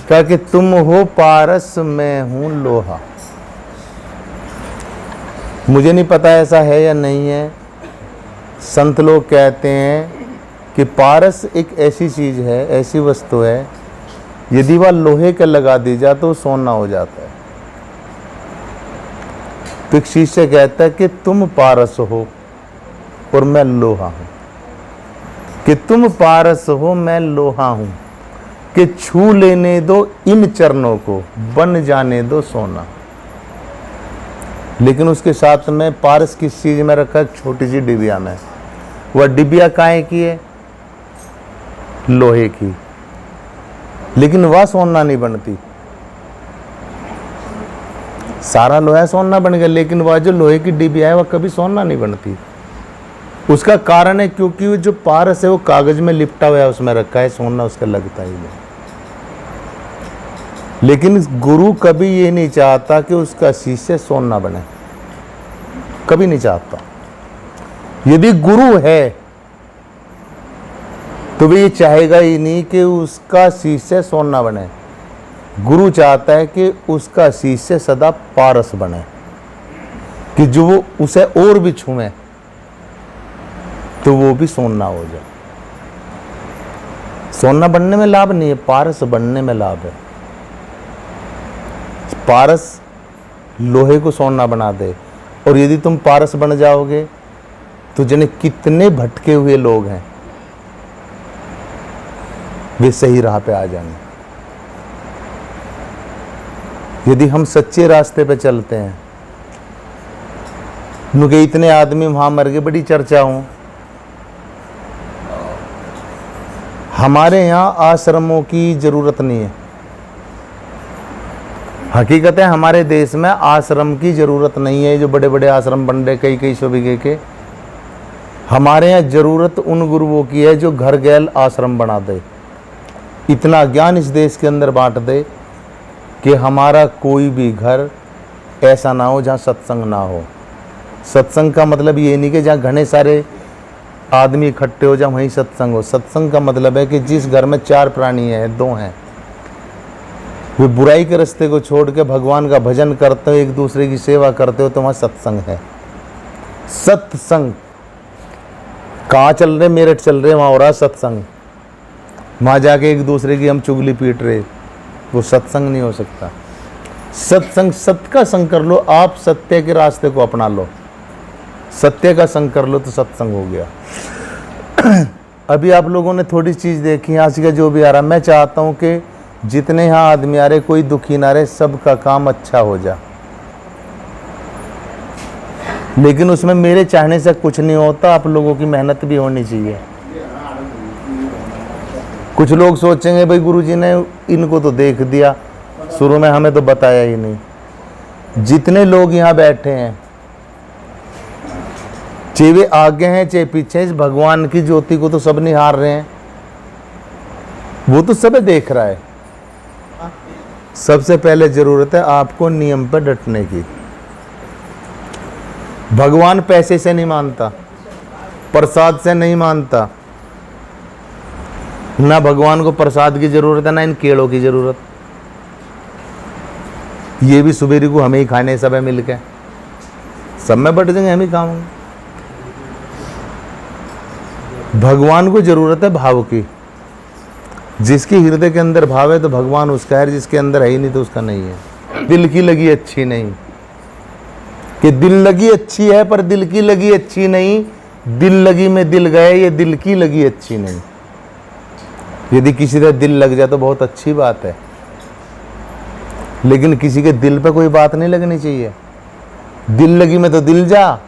कहा कि तुम हो पारस, मैं हूं लोहा। मुझे नहीं पता ऐसा है या नहीं है। संत लोग कहते हैं कि पारस एक ऐसी चीज है, ऐसी वस्तु है, यदि वह लोहे का लगा दी जाए तो सोना हो जाता है। तो एक शिष्य कहता है कि तुम पारस हो और मैं लोहा हूं, कि तुम पारस हो मैं लोहा हूं, कि छू लेने दो इन चरणों को, बन जाने दो सोना। लेकिन उसके साथ में पारस किस चीज में रखा? छोटी सी डिबिया में। वह डिबिया काहे की है? लोहे की। लेकिन वह सोना नहीं बनती। सारा लोहा सोना बन गया, लेकिन वह जो लोहे की डिबिया है वह कभी सोना नहीं बनती। उसका कारण है क्योंकि वो जो पारस है वो कागज में लिपटा हुआ है, उसमें रखा है, सोना उसका लगता ही नहीं। लेकिन गुरु कभी ये नहीं चाहता कि उसका शिष्य सोना बने, कभी नहीं चाहता। यदि गुरु है तो भी ये चाहेगा ही नहीं कि उसका शिष्य सोना बने। गुरु चाहता है कि उसका शिष्य सदा पारस बने, कि जो वो उसे और भी छूए तो वो भी सोना हो जाए। सोना बनने में लाभ नहीं है, पारस बनने में लाभ है। पारस लोहे को सोना बना दे। और यदि तुम पारस बन जाओगे तो जने कितने भटके हुए लोग हैं वे सही राह पे आ जाएंगे। यदि हम सच्चे रास्ते पे चलते हैं। क्योंकि इतने आदमी वहां मर गए, बड़ी चर्चा हो। हमारे यहाँ आश्रमों की जरूरत नहीं है। हकीकत है हमारे देश में आश्रम की जरूरत नहीं है। जो बड़े बड़े आश्रम बन रहे कई कई सौ बीघे के, हमारे यहाँ जरूरत उन गुरुओं की है जो घर गैल आश्रम बना दे। इतना ज्ञान इस देश के अंदर बांट दे कि हमारा कोई भी घर ऐसा ना हो जहाँ सत्संग ना हो। सत्संग का मतलब ये नहीं कि जहाँ घने सारे आदमी इकट्ठे हो जहाँ वहीं सत्संग हो। सत्संग का मतलब है कि जिस घर में 4 प्राणी हैं, 2 हैं, वे बुराई के रास्ते को छोड़ के भगवान का भजन करते हो, एक दूसरे की सेवा करते हो, तो वहाँ सत्संग है। सत्संग कहाँ चल रहे? मेरठ चल रहे, वहाँ हो रहा सत्संग। वहाँ जाके एक दूसरे की हम चुगली पीट रहे, वो सत्संग नहीं हो सकता। सत्संग, सत्य का संग कर लो आप, सत्य के रास्ते को अपना लो, सत्य का संग कर लो तो सत्संग हो गया। अभी आप लोगों ने थोड़ी चीज़ देखी, आज का जो भी आ रहा, मैं चाहता हूँ कि जितने यहाँ आदमी आ रहे कोई दुखी ना रहे, सबका काम अच्छा हो जा। लेकिन उसमें मेरे चाहने से कुछ नहीं होता, आप लोगों की मेहनत भी होनी चाहिए। कुछ लोग सोचेंगे भाई गुरुजी ने इनको तो देख दिया, शुरू में हमें तो बताया ही नहीं। जितने लोग यहाँ बैठे हैं, चाहे वे आगे हैं चाहे पीछे, इस भगवान की ज्योति को तो सब निहार रहे हैं, वो तो सब देख रहा है। सबसे पहले जरूरत है आपको नियम पर डटने की। भगवान पैसे से नहीं मानता, प्रसाद से नहीं मानता। ना भगवान को प्रसाद की जरूरत है, ना इन केलों की जरूरत। ये भी सुबेरी को हमें ही खाने सब है मिलके, सब में बट जाएंगे, हम ही खाएंगे। भगवान को जरूरत है भाव की। जिसके हृदय के अंदर भाव है तो भगवान उसका है, जिसके अंदर है ही नहीं तो उसका नहीं है। दिल की लगी अच्छी नहीं, कि दिल लगी अच्छी है पर दिल की लगी अच्छी नहीं। दिल लगी में दिल गए, ये दिल की लगी अच्छी नहीं। यदि किसी का दिल लग जाए तो बहुत अच्छी बात है, लेकिन किसी के दिल पे कोई बात नहीं लगनी चाहिए। दिल लगी में तो दिल जा,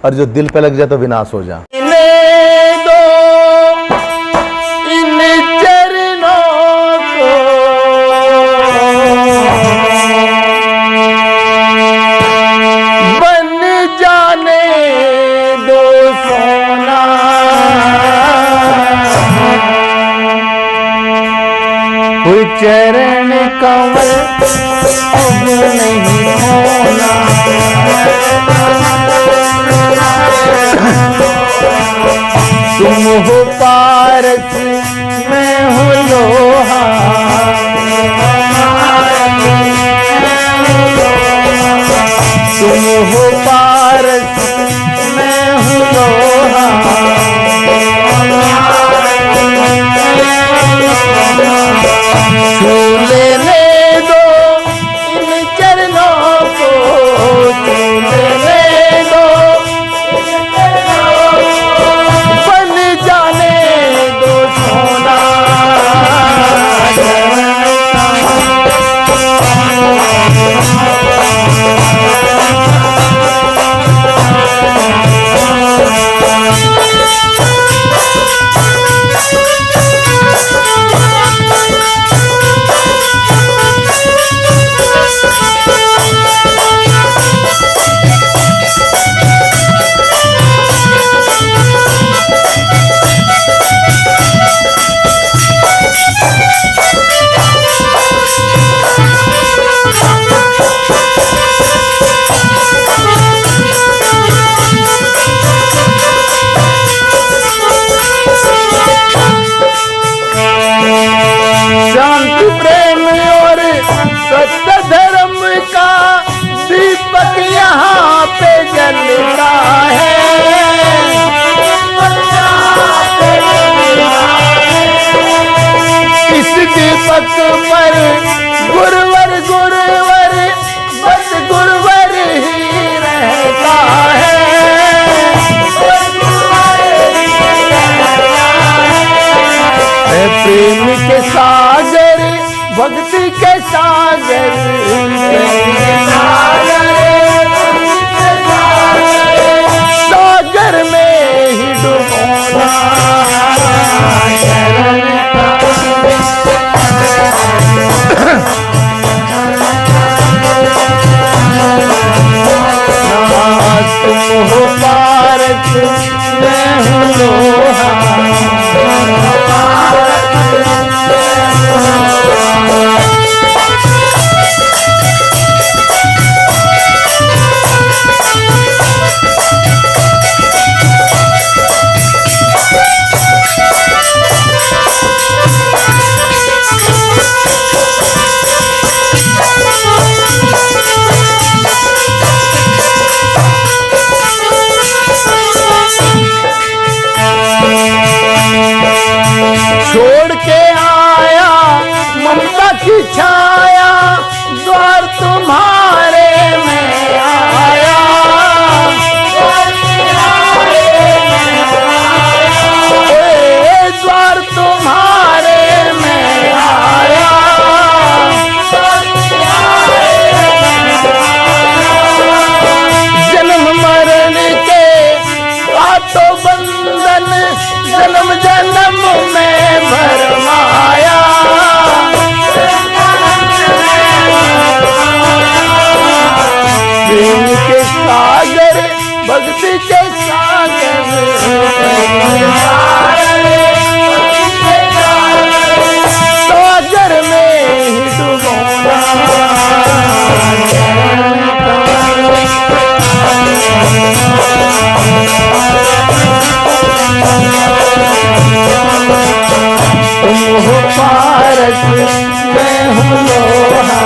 और जो दिल पे लग जाए तो विनाश हो जा। चरण कमल अब नहीं होना, तुम हो पारस मैं हूँ लोहा। सागर, सागर में ही डुबोना तुम हो पारक मैं हूँ लोहा, छोड़ के आया ममता की छाया, द्वार तुम्हारे में आया, द्वार तुम्हारे में आया, जन्म मरण के काटो बंधन, जन्म जन्म में भरमाया, प्रेम के सागर भक्ति के सागर, सागर में ही डुबोना तुम हो पारक मैं हूँ लोहा,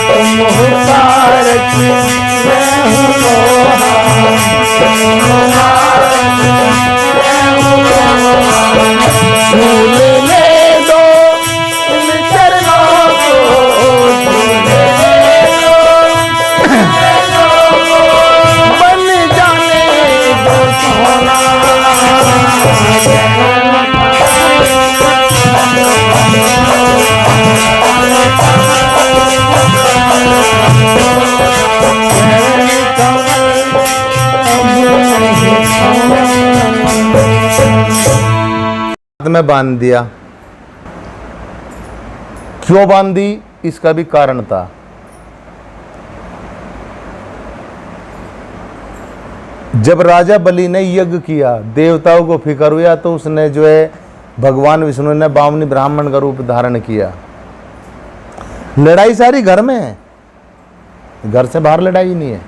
तुम हो पारक मैं हूँ लोहा, झूल ले दो इन चरणों को, बन जाने दो सोना, में बांध दिया। क्यों बांधी, इसका भी कारण था। जब राजा बलि ने यज्ञ किया, देवताओं को फिक्र हुआ, तो उसने जो है भगवान विष्णु ने बामनी ब्राह्मण का रूप धारण किया। लड़ाई सारी घर में है, घर से बाहर लड़ाई नहीं है।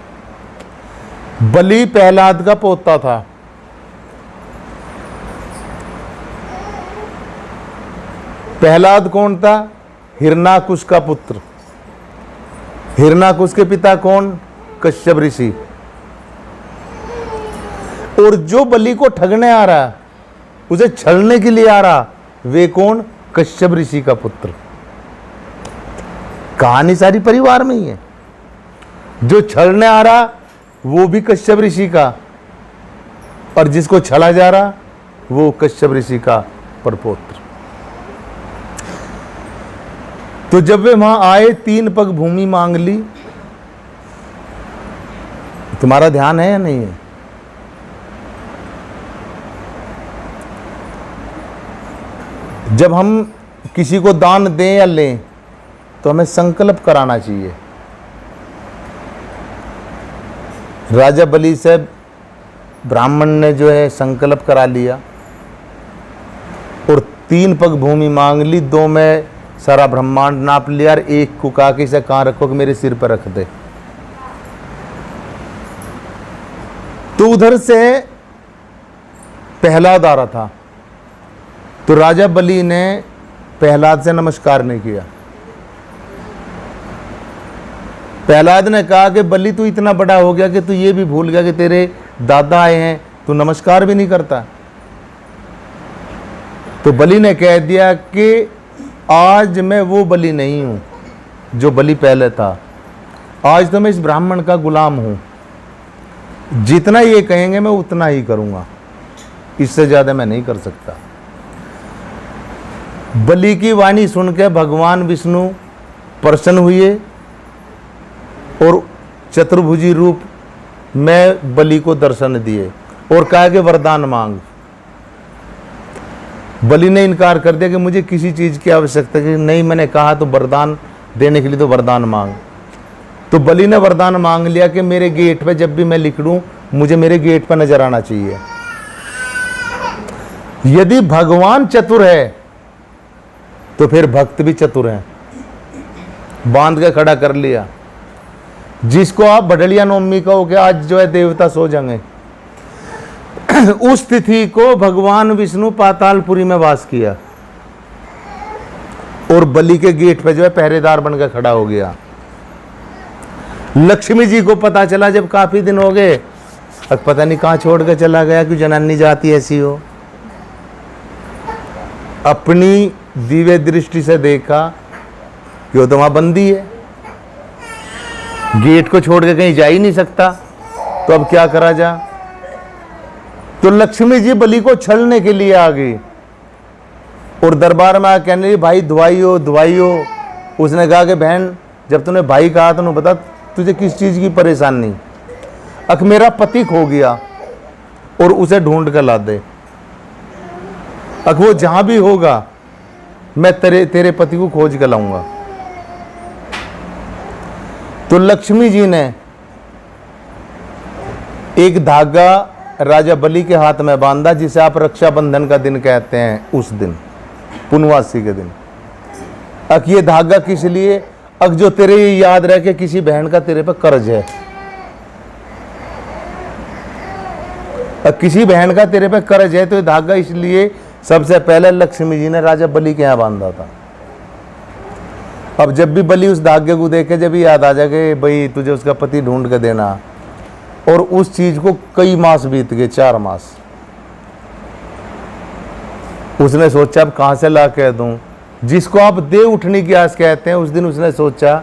बलि प्रहलाद का पोता था। प्रहलाद कौन था? हिरणाकुश का पुत्र। हिरणाकुश के पिता कौन? कश्यप ऋषि। और जो बलि को ठगने आ रहा, उसे छलने के लिए आ रहा, वे कौन? कश्यप ऋषि का पुत्र। कहानी सारी परिवार में ही है। जो छलने आ रहा वो भी कश्यप ऋषि का, और जिसको छला जा रहा वो कश्यप ऋषि का परपौत्र। तो जब वे वहां आए, 3 पग भूमि मांग ली। तुम्हारा ध्यान है या नहीं है? जब हम किसी को दान दें या लें तो हमें संकल्प कराना चाहिए। राजा बलि से ब्राह्मण ने जो है संकल्प करा लिया और 3 पग भूमि मांग ली। 2 में सारा ब्रह्मांड नाप लिया और 1 को कहा कि इसे कहाँ रखो कि मेरे सिर पर रख दे। तो उधर से प्रहलाद आ रहा था, तो राजा बलि ने प्रहलाद से नमस्कार नहीं किया। प्रहलाद ने कहा कि बलि तू इतना बड़ा हो गया कि तू ये भी भूल गया कि तेरे दादा आए हैं, तू नमस्कार भी नहीं करता। तो बलि ने कह दिया कि आज मैं वो बलि नहीं हूं जो बलि पहले था। आज तो मैं इस ब्राह्मण का गुलाम हूं। जितना ये कहेंगे मैं उतना ही करूंगा, इससे ज्यादा मैं नहीं कर सकता। बलि की वाणी सुनकर भगवान विष्णु प्रसन्न हुए और चतुर्भुजी रूप में बलि को दर्शन दिए और कहा कि वरदान मांग। बलि ने इनकार कर दिया कि मुझे किसी चीज की आवश्यकता है। नहीं, मैंने कहा तो वरदान देने के लिए तो वरदान मांग। तो बलि ने वरदान मांग लिया कि मेरे गेट पे जब भी मैं निकलूं मुझे मेरे गेट पे नजर आना चाहिए। यदि भगवान चतुर है तो फिर भक्त भी चतुर है। बांध के खड़ा कर लिया। जिसको आप बडलिया नवमी कहोगे आज जो है देवता सो जाएंगे, उस तिथि को भगवान विष्णु पातालपुरी में वास किया और बलि के गेट पे जो है पहरेदार बनकर खड़ा हो गया। लक्ष्मी जी को पता चला जब काफी दिन हो गए, अब पता नहीं कहां छोड़ के चला गया, कि जनानी जाती ऐसी हो। अपनी दिव्य दृष्टि से देखा कि वो तो वहां बंदी है, गेट को छोड़ के कहीं जा ही नहीं सकता, तो अब क्या करा जा। तो लक्ष्मी जी बलि को छलने के लिए आ गई और दरबार में आकर कहने लगी भाई दुआई हो। उसने कहा कि बहन जब तूने भाई कहा तो बता तुझे किस चीज की परेशानी। अक मेरा पति खो गया और उसे ढूंढ कर ला दे। अक वो जहां भी होगा मैं तेरे पति को खोज कर लाऊंगा। तो लक्ष्मी जी ने एक धागा राजा बलि के हाथ में बांधा, जिसे आप रक्षाबंधन का दिन कहते हैं, उस दिन पुनवासी के दिन। अक ये धागा किस लिए? अक जो तेरे ये याद रहे कि किसी बहन का तेरे पे कर्ज है, अक किसी बहन का तेरे पे कर्ज है, तो ये धागा इसलिए सबसे पहले लक्ष्मी जी ने राजा बलि के यहां बांधा था। अब जब भी बलि उस धागे को देखे जब भी याद आ जाए कि भाई तुझे उसका पति ढूंढ के देना। और उस चीज को कई मास बीत गए, 4 मास। उसने सोचा अब कहां से ला के दूं। जिसको आप दे उठने की आस कहते हैं, उस दिन उसने सोचा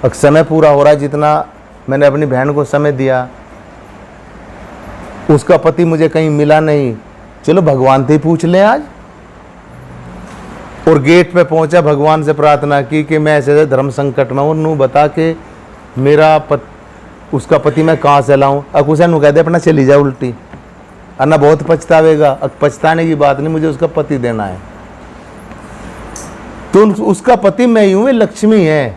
अब समय पूरा हो रहा है, जितना मैंने अपनी बहन को समय दिया उसका पति मुझे कहीं मिला नहीं, चलो भगवान से ही पूछ लें आज। और गेट पे पहुंचा, भगवान से प्रार्थना की कि मैं ऐसे धर्म संकट में हूं, नू बता के मेरा उसका पति मैं कहाँ से लाऊं। अब उसे नू कह दे अपना चली जाए उल्टी, अन्ना बहुत पछतावेगा। अब पछताने की बात नहीं, मुझे उसका पति देना है। तो उसका पति मैं ही हूं, लक्ष्मी है।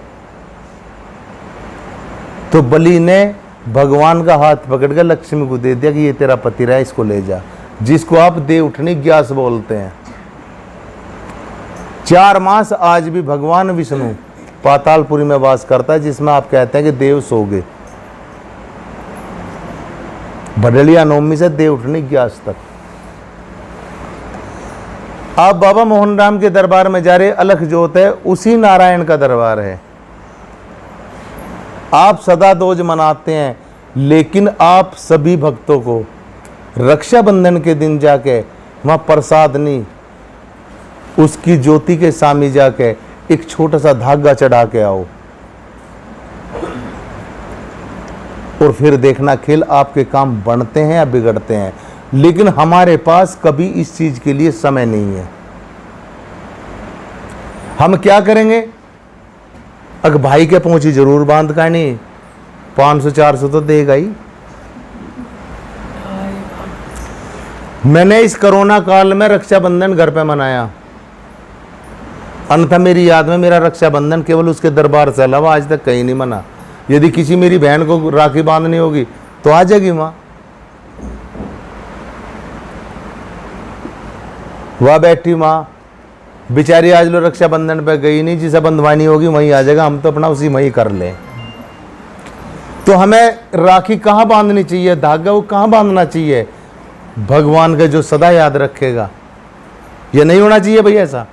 तो बलि ने भगवान का हाथ पकड़ कर लक्ष्मी को दे दिया कि ये तेरा पति रहा, इसको ले जा। जिसको आप दे उठनी ग्यास बोलते हैं। 4 मास आज भी भगवान विष्णु पातालपुरी में वास करता है, जिसमें आप कहते हैं कि देव सो गए। बडलिया नवमी से देव उठनी ग्यास तक। आप बाबा मोहन राम के दरबार में जा रहे, अलख जोत है, उसी नारायण का दरबार है। आप सदा दोज मनाते हैं, लेकिन आप सभी भक्तों को रक्षाबंधन के दिन जाके वहां प्रसाद नहीं, उसकी ज्योति के सामने जाके एक छोटा सा धागा चढ़ा के आओ और फिर देखना खेल आपके काम बनते हैं या बिगड़ते हैं। लेकिन हमारे पास कभी इस चीज के लिए समय नहीं है। हम क्या करेंगे? अगर भाई के पहुंची जरूर बांध का नहीं, 500-400 तो देगा ही। मैंने इस कोरोना काल में रक्षाबंधन घर पे मनाया, अन्यथा मेरी याद में मेरा रक्षाबंधन केवल उसके दरबार से अलावा आज तक कहीं नहीं मना। यदि किसी मेरी बहन को राखी बांधनी होगी तो आ जाएगी माँ, वह बैठी माँ बेचारी आज लो रक्षाबंधन पे गई नहीं, जिसे बंधवानी होगी वहीं आ जाएगा, हम तो अपना उसी वहीं कर लें। तो हमें राखी कहाँ बांधनी चाहिए, धागा वो कहाँ बांधना चाहिए? भगवान का जो सदा याद रखेगा। ये नहीं होना चाहिए भाई ऐसा।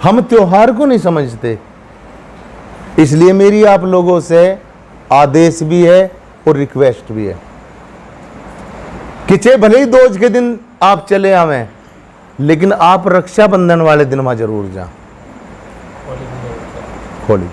हम त्योहार को नहीं समझते, इसलिए मेरी आप लोगों से आदेश भी है और रिक्वेस्ट भी है कि चाहे भले ही दोज के दिन आप चले आवें, लेकिन आप रक्षाबंधन वाले दिन वहां जरूर जाएं। होली